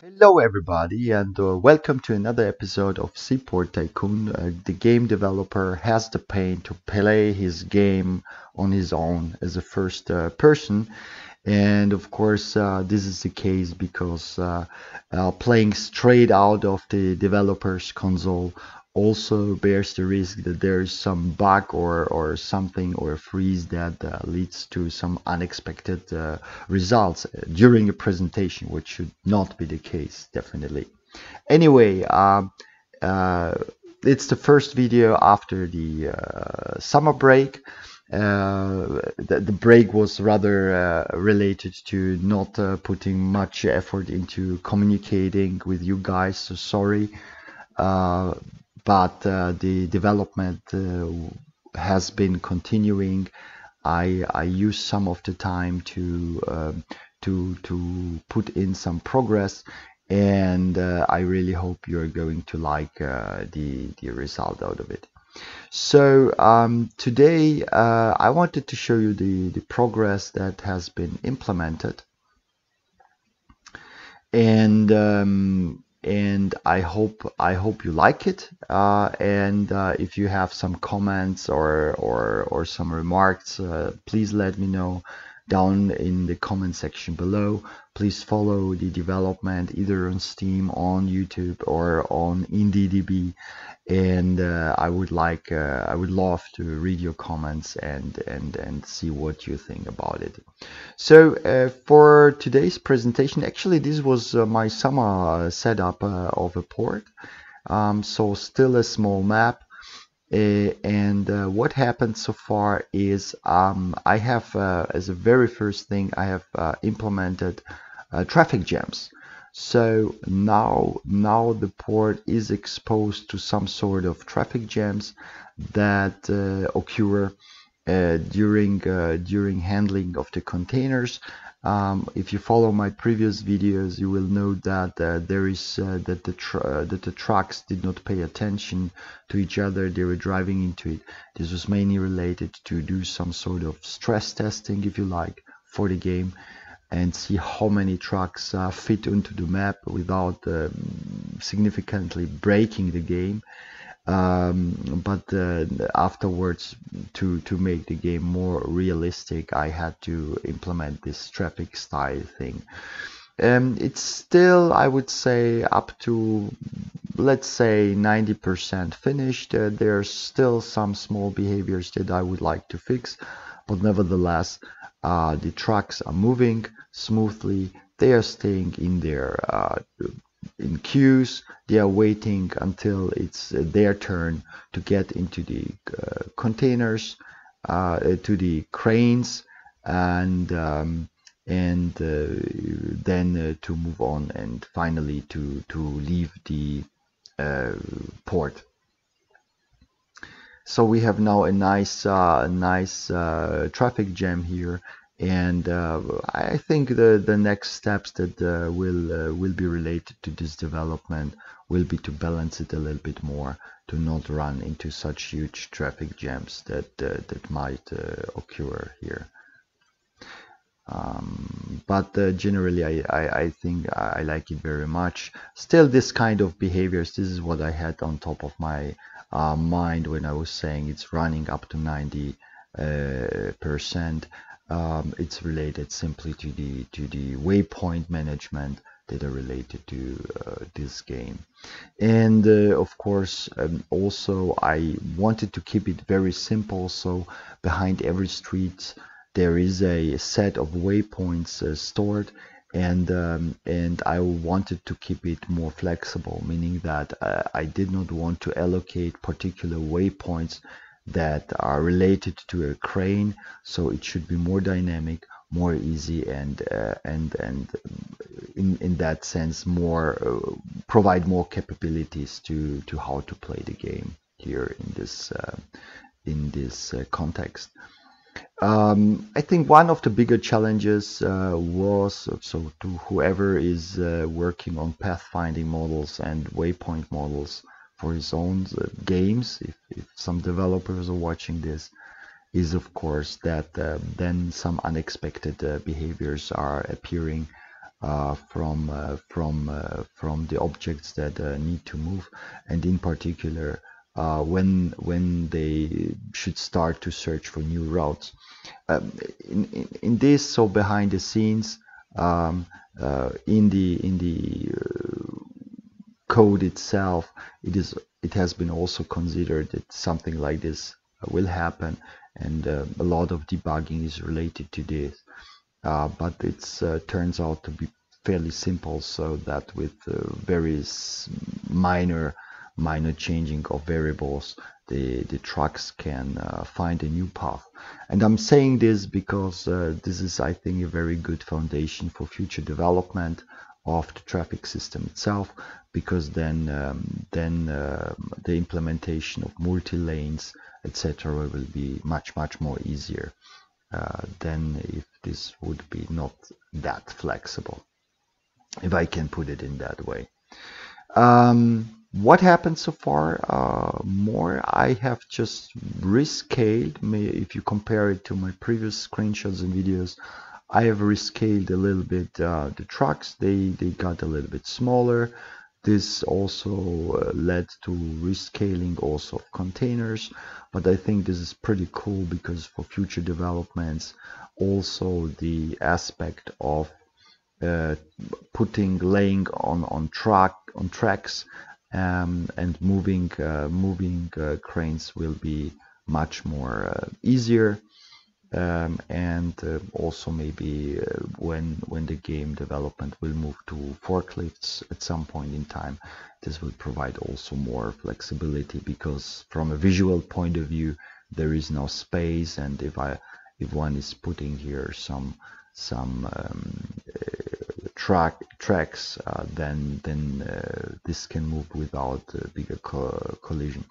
Hello, everybody, and welcome to another episode of SeaPort Tycoon. The game developer has the pain to play his game on his own as a first person, and of course, this is the case because playing straight out of the developer's console also bears the risk that there is some bug or something or a freeze that leads to some unexpected results during a presentation, which should not be the case, definitely. Anyway, uh, it's the first video after the summer break. The break was rather related to not putting much effort into communicating with you guys, so sorry. Uh, but the development has been continuing. I used some of the time to put in some progress, and I really hope you're going to like the result out of it. So today I wanted to show you the progress that has been implemented, and I hope you like it. And if you have some comments or some remarks, please let me know down in the comment section below. Please follow the development either on Steam, on YouTube, or on IndieDB, and I would love to read your comments and see what you think about it. So for today's presentation, actually this was my summer setup of a port. So still a small map. And what happened so far is I have, as a very first thing, I have implemented traffic jams. So now the port is exposed to some sort of traffic jams that occur during handling of the containers. If you follow my previous videos, you will know that that the trucks did not pay attention to each other. They were driving into it. This was mainly related to do some sort of stress testing, if you like, for the game, and see how many trucks fit into the map without significantly breaking the game. But afterwards, to make the game more realistic, I had to implement this traffic style thing. It's still, I would say, up to, let's say, 90% finished. There are still some small behaviors that I would like to fix, but nevertheless, the trucks are moving smoothly. They are staying in their in queues. They are waiting until it's their turn to get into the containers, to the cranes, and then to move on and finally to leave the port. So we have now a nice traffic jam here, and I think the next steps that will be related to this development will be to balance it a little bit more, to not run into such huge traffic jams that might occur here. But generally I think I like it very much. Still, this kind of behaviors, this is what I had on top of my mind when I was saying it's running up to 90%. It's related simply to the waypoint management that are related to this game. And of course, also I wanted to keep it very simple, so behind every street there is a set of waypoints stored, and I wanted to keep it more flexible, meaning that I did not want to allocate particular waypoints that are related to a crane, so it should be more dynamic, more easy, and in that sense more provide more capabilities to how to play the game here in this context. I think one of the bigger challenges was, so to whoever is working on pathfinding models and waypoint models for his own games, if some developers are watching this, is of course that then some unexpected behaviors are appearing from the objects that need to move, and in particular when they should start to search for new routes. In this, so behind the scenes, um, in the code itself, it has been also considered that something like this will happen, and a lot of debugging is related to this. But it's turns out to be fairly simple, so that with various minor changing of variables, the trucks can find a new path. And I'm saying this because this is, I think, a very good foundation for future development of the traffic system itself, because then the implementation of multi-lanes, etc., will be much more easier than if this would be not that flexible, if I can put it in that way. What happened so far? More, I have just rescaled. If you compare it to my previous screenshots and videos, I have rescaled a little bit the trucks. They got a little bit smaller. This also led to rescaling also of containers, but I think this is pretty cool because for future developments, also the aspect of laying on tracks and moving cranes will be much more easier. And also maybe when the game development will move to forklifts at some point in time, this will provide also more flexibility, because from a visual point of view there is no space, and if one is putting here some tracks, then this can move without bigger collision.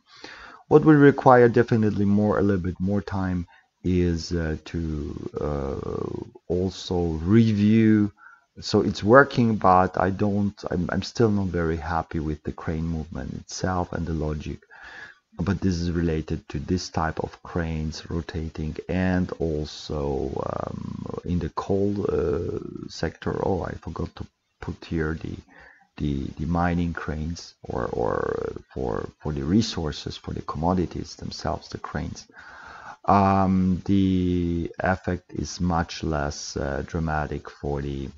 What will require definitely a little bit more time is to also review. So it's working, but I'm still not very happy with the crane movement itself and the logic. But this is related to this type of cranes rotating, and also in the coal sector. Oh, I forgot to put here the mining cranes, or for the resources, for the commodities themselves, the cranes. The effect is much less dramatic for the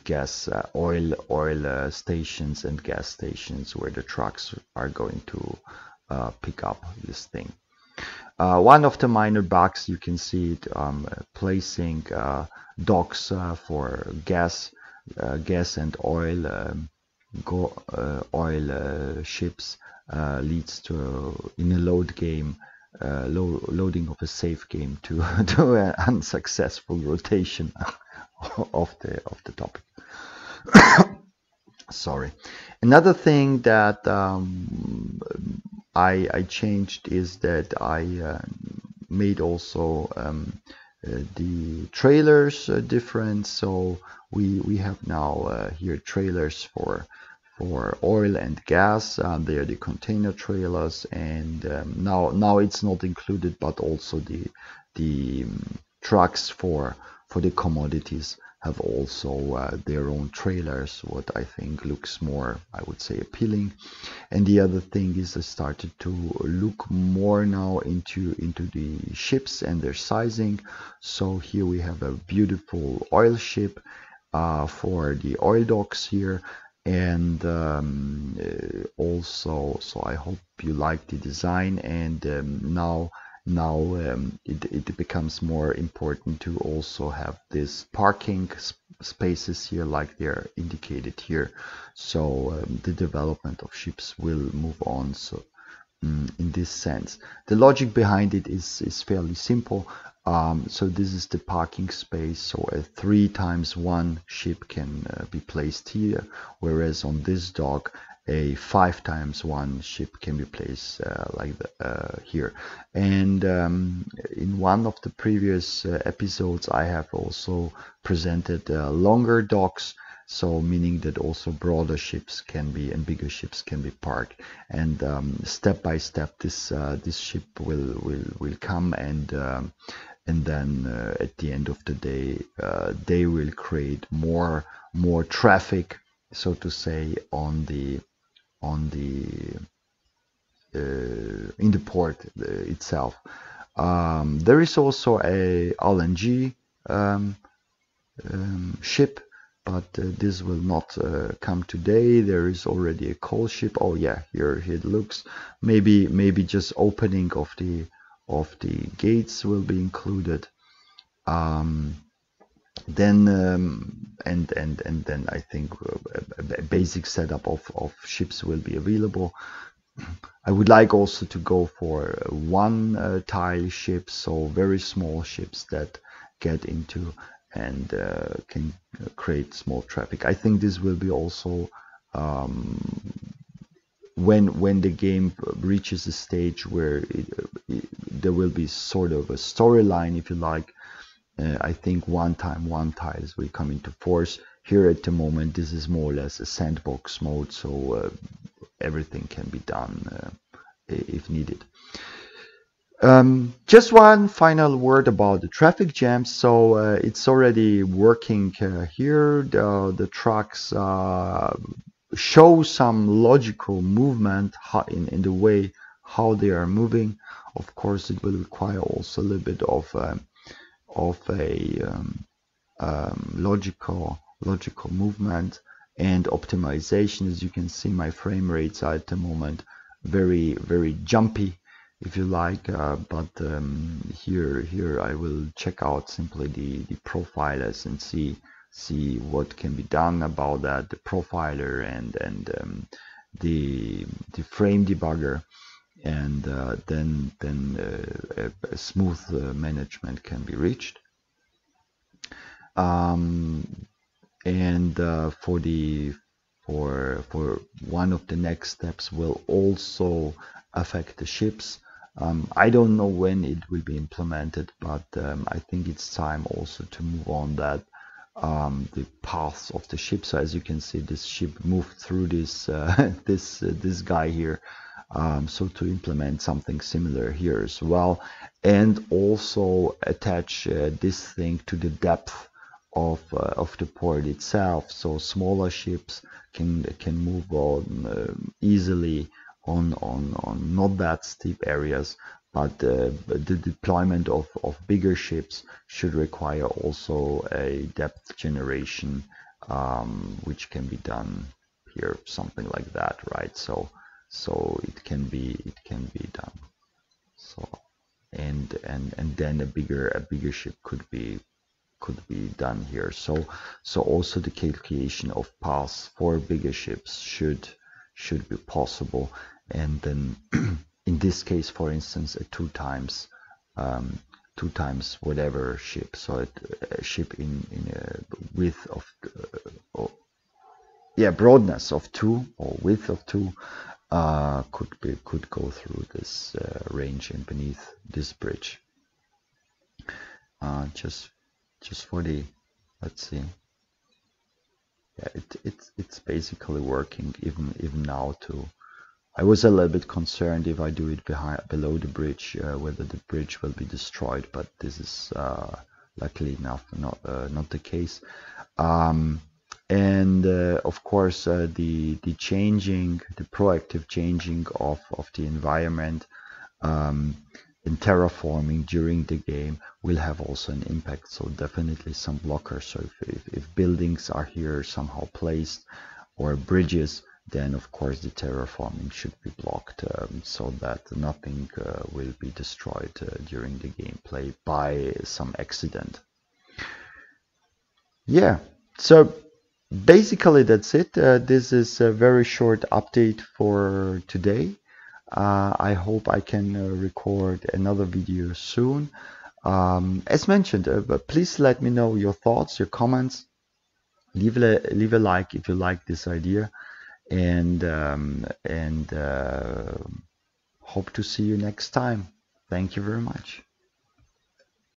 gas oil stations and gas stations, where the trucks are going to pick up this thing. One of the minor bugs, you can see it placing docks for gas and oil ships leads to, in a loading of a safe game, to an unsuccessful rotation of the topic. Sorry. Another thing that I changed is that I made also the trailers different. So we have now here trailers for oil and gas. They are the container trailers, and now it's not included, but also the trucks for the commodities have also their own trailers, what I think looks more, I would say, appealing. And the other thing is I started to look more now into the ships and their sizing. So here we have a beautiful oil ship for the oil docks here. And also, so I hope you like the design. And now it becomes more important to also have this parking spaces here, like they're indicated here. So the development of ships will move on. So in this sense, the logic behind it is fairly simple. So this is the parking space, so a 3x1 ship can be placed here, whereas on this dock a 5x1 ship can be placed here. And in one of the previous episodes I have also presented longer docks, so meaning that also broader ships can be, and bigger ships can be parked. And step by step this ship will come, and and then at the end of the day, they will create more traffic, so to say, on the in the port itself. There is also a LNG ship, but this will not come today. There is already a coal ship. Oh yeah, here it looks. Maybe just opening of the gates will be included. Then and then I think a basic setup of ships will be available. I would like also to go for one tile ships, so very small ships that get into and can create small traffic. I think this will be also when the game reaches a stage where there will be sort of a storyline, if you like. I think one tiles will come into force. Here at the moment, this is more or less a sandbox mode, so everything can be done if needed. Just one final word about the traffic jams. So it's already working here. The trucks show some logical movement in the way how they are moving. Of course, it will require also a little bit of a logical movement and optimization. As you can see, my frame rates are at the moment very jumpy, if you like, but here I will check out simply the profilers and see what can be done about that, the profiler and the frame debugger, and then a smooth management can be reached. And for one of the next steps will also affect the ships. I don't know when it will be implemented, but I think it's time also to move on that the paths of the ship. So as you can see, this ship moved through this this guy here. So to implement something similar here as well, and also attach this thing to the depth of the port itself, so smaller ships can move on easily on not that steep areas, but the deployment of bigger ships should require also a depth generation, which can be done here, something like that, right? So it can be done. So and then a bigger ship could be done here. So also the calculation of paths for bigger ships should be possible, and then in this case, for instance, a two times whatever ship, so a ship in a width of broadness of 2 or width of 2 could go through this range and beneath this bridge. Just for the, let's see, yeah, it's basically working even now too. I was a little bit concerned if I do it below the bridge, whether the bridge will be destroyed, but this is luckily enough not the case. And of course, the proactive changing of the environment in terraforming during the game will have also an impact. So definitely some blockers. So if buildings are here somehow placed, or bridges, then of course the terraforming should be blocked, so that nothing will be destroyed during the gameplay by some accident. Yeah, so basically that's it. This is a very short update for today. I hope I can record another video soon. As mentioned, please let me know your thoughts, your comments. Leave a like if you like this idea, and hope to see you next time. Thank you very much.